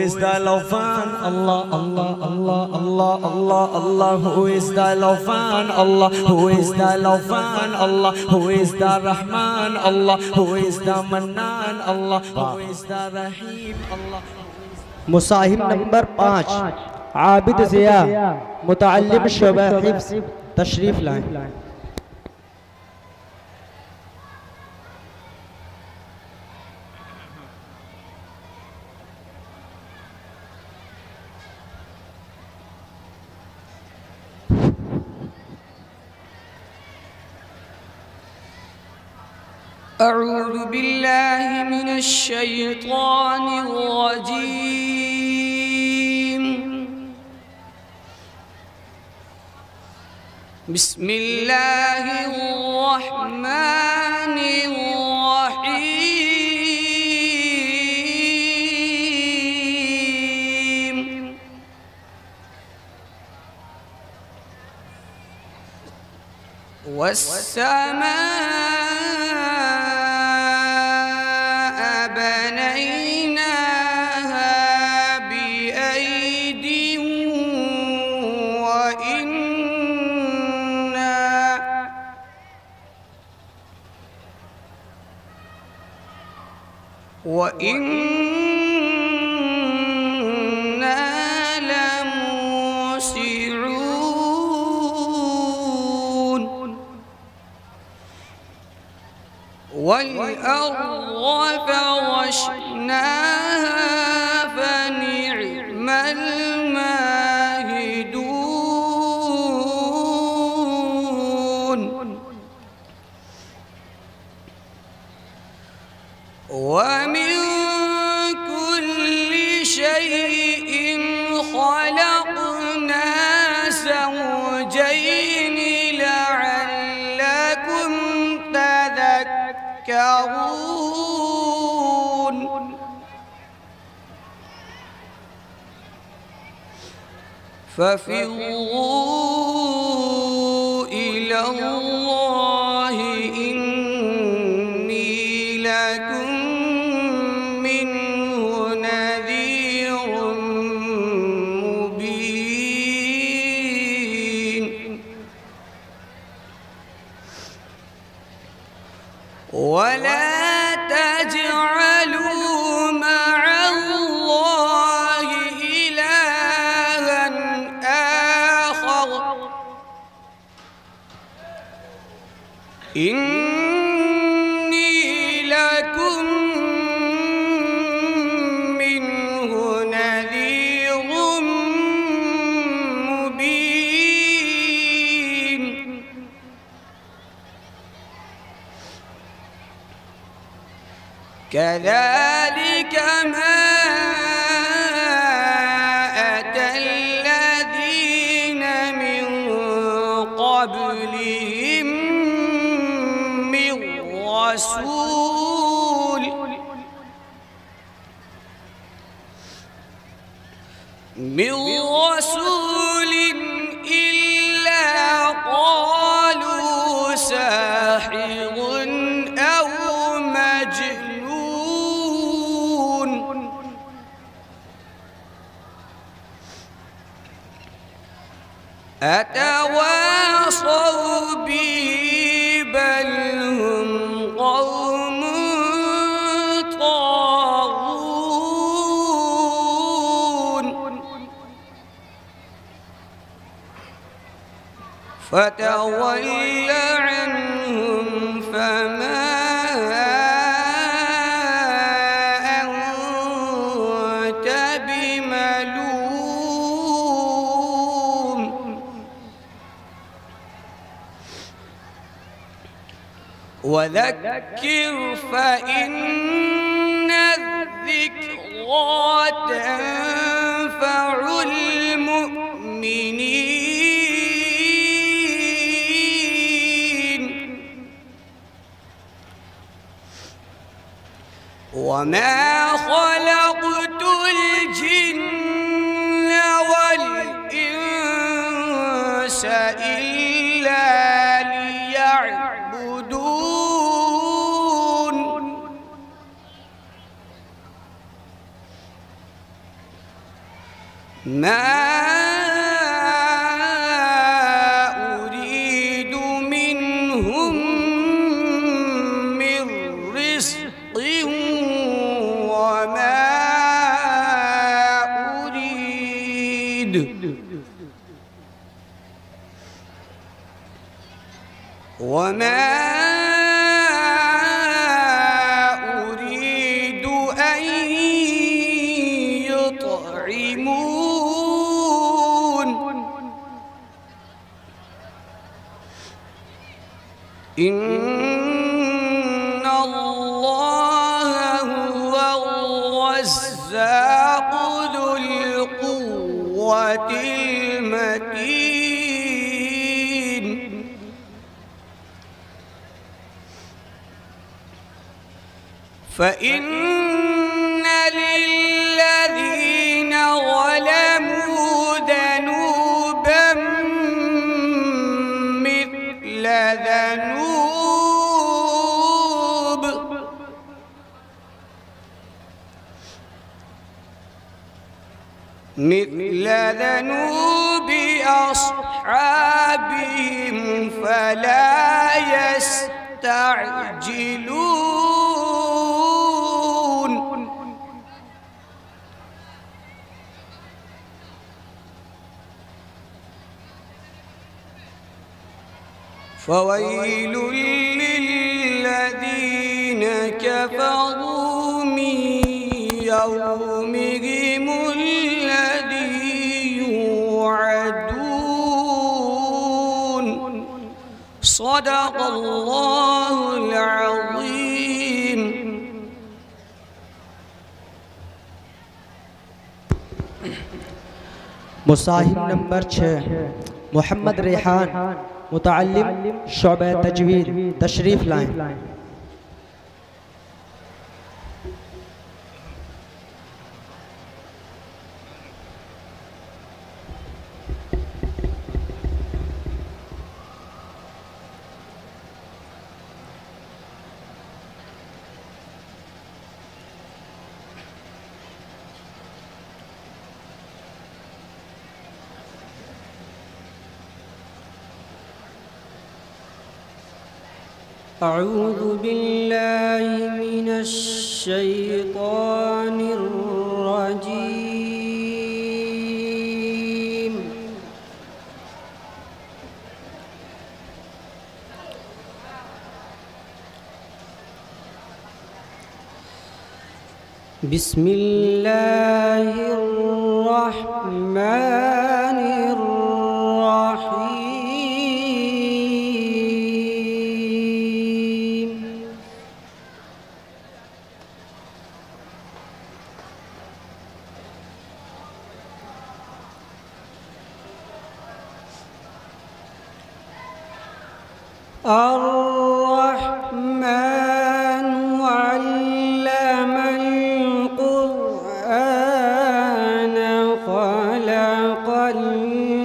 is the Lawfan? Allah, Allah, Allah, Allah, Allah, Allah. Who is the Lawfan? Allah. Who is the Lawfan? Allah. Who is the Rahman? Allah. Who is the Mannan? Allah. Who is the Rahim? Allah. मुसाहिब नंबर 5 आबिद ज़िया मुतअल्लिम शुबा हिफ्ज़ तशरीफ लाएं। أعوذ بالله من الشيطان الرجيم بسم الله الرحمن الرحيم والسماء وإنا لموسعون والأرض فرشناها فنعم الماهدون ومن كل شيء خلقنا زوجين لعلكم تذكرون ففروا إلى الله إني لكم منه نذير مبين ولا تجعلوا مع الله إلها آخر إني لكم منه نذير مبين كذلك ما أتى الذين من قبلهم من رسول إلا قالوا ساحر أو مجنون أتواصوا به بل هم قوم طاغون فتول عنهم فما أنت بملوم وذكر فإن الذكرى تنفع المؤمنين وما خلقت الجن والإنس إلا ليعبدون ما أريد منهم من رزق وما أريد أن يطعمون إن الله هو الرزاق ذو القوة المتين فإن للذين ظلموا ذنوبا مثل ذنوب أصحابهم فلا يستعجلون فويل للذين كفروا من يومهم الذي يوعدون صدق الله العظيم. मुसाहिब नंबर 6 मोहम्मद रेहान मुतअल्लिम शोबे तजवीद तशरीफ लाएं। أعوذ بالله من الشيطان الرجيم. بسم الله الرحمن الرحيم. الرحمن علم القرآن خلق الإنسان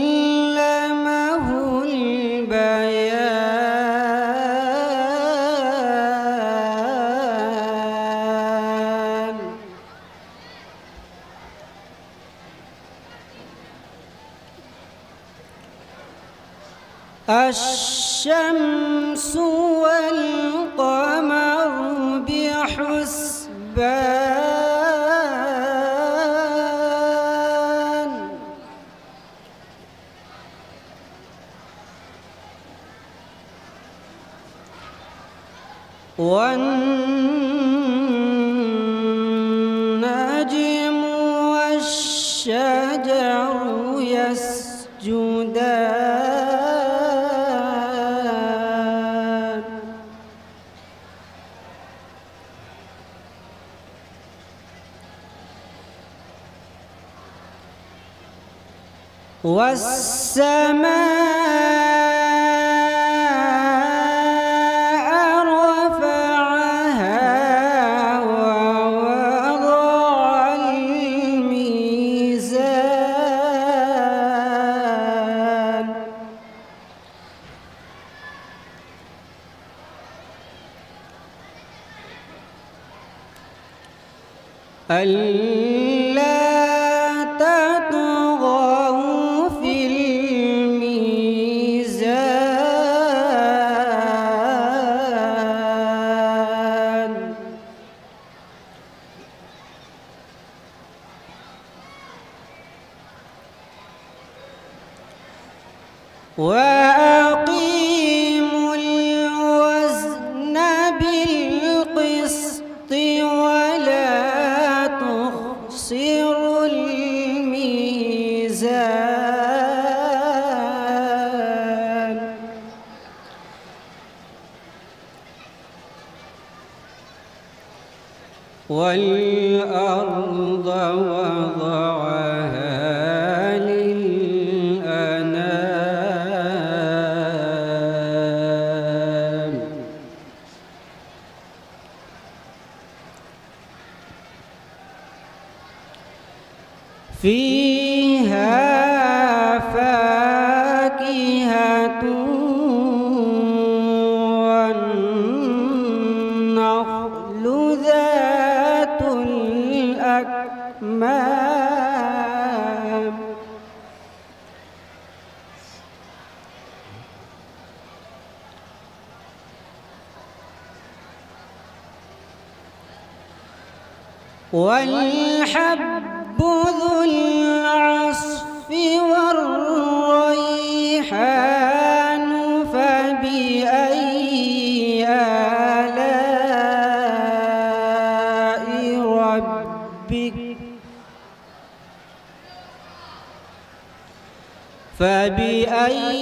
علمه البيان الشمس والقمر بحسبان والنجم والشجر يسجدان والسماء رفعها ووضع الميزان ألا تطغوا في الميزان وأقيموا الوزن بالقسط ولا تخسروا الميزان والأرض وضعها للأنام فيها فاكهة والنخل ذات الأكمام والحب ذو العصف والريحان فبأي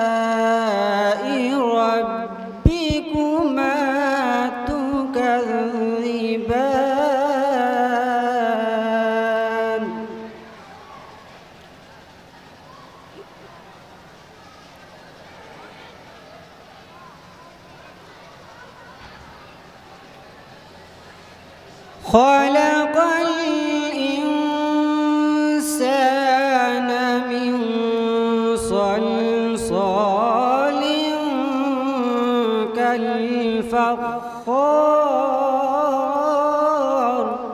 آلاء ربكما تكذبان خلق الإنسان من صلصال كالفخار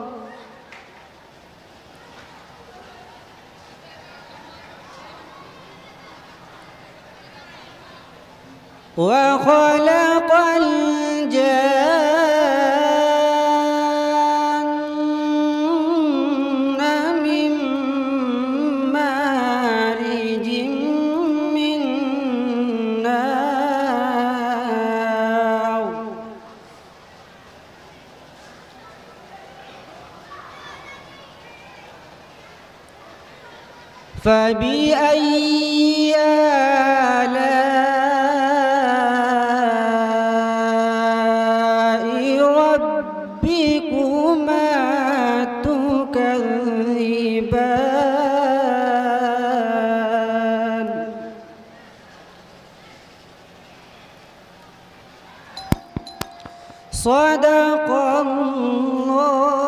وخلق الجان من مارج من نار فبأي آلاء ربكما تكذبان صدق الله